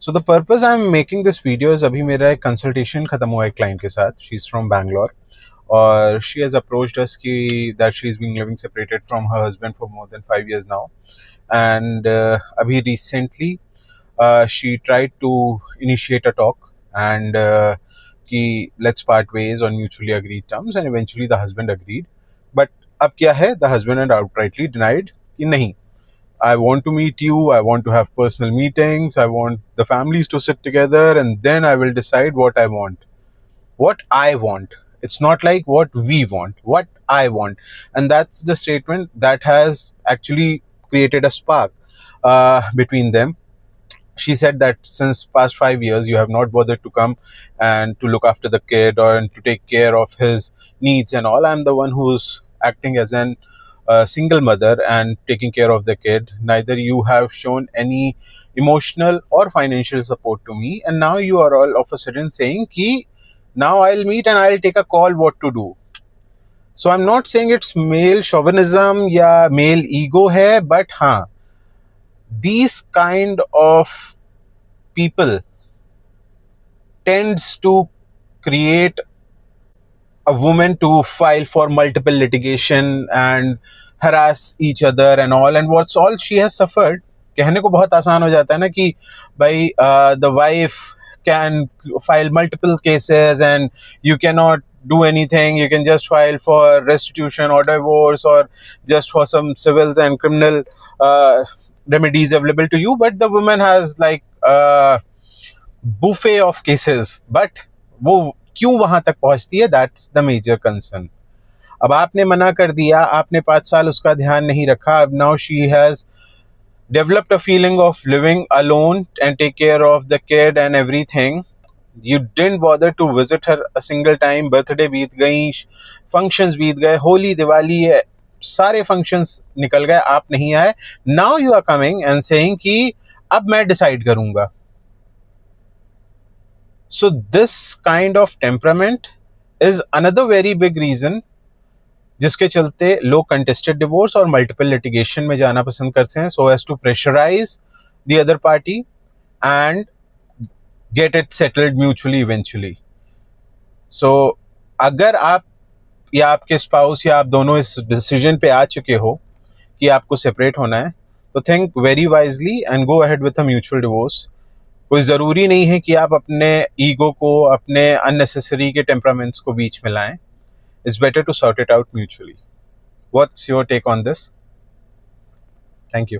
So the purpose I'm making this video is अभी मेरा एक consultation खत्म हुआ है client के साथ. She's from Bangalore और she has approached us कि that she's been living separated from her husband for more than 5 years now. And अभी recently she tried to initiate a talk and कि let's part ways on mutually agreed terms, and eventually the husband agreed. But अब क्या है, the husband had outrightly denied कि नहीं, I want to meet you, I want to have personal meetings, I want the families to sit together and then I will decide what I want. What I want. It's not like what we want, what I want. And that's the statement that has actually created a spark between them. She said that since past 5 years you have not bothered to come and to look after the kid or and to take care of his needs and all. I'm the one who's acting as an single mother and taking care of the kid. Neither you have shown any emotional or financial support to me, and now you are all of a sudden saying ki now I'll meet and I'll take a call what to do. So I'm not saying it's male chauvinism ya male ego hai, but these kind of people tends to create a woman to file for multiple litigation and harass each other and all, and what's all she has suffered. कहने को बहुत आसान हो जाता है ना कि भाई the wife can file multiple cases and you cannot do anything, you can just file for restitution or divorce or just for some civils and criminal remedies available to you, but the woman has like a buffet of cases. But वो क्यों वहां तक पहुंचती है, that's the major concern. अब आपने मना कर दिया, आपने 5 साल उसका ध्यान नहीं रखा, अब now she has developed a feeling of living alone and take care of the kid and everything. You didn't bother to visit her a single time. Birthday बीत गई, functions बीत गए, होली दिवाली है, सारे functions निकल गए, आप नहीं आए. Now you are coming and saying कि अब मैं decide करूंगा. So this kind of temperament is another very big reason जिसके चलते लोग contested divorce और multiple litigation में जाना पसंद करते हैं, so as to pressurize the other party and get it settled mutually eventually. So अगर आप या आपके spouse या आप दोनों इस decision पे आ चुके हो कि आपको separate होना है, तो think very wisely and go ahead with a mutual divorce. कोई ज़रूरी नहीं है कि आप अपने ईगो को, अपने अननेसेसरी के टेम्परामेंट्स को बीच में लाएं. It's better to sort it out mutually. What's your take on this? Thank you.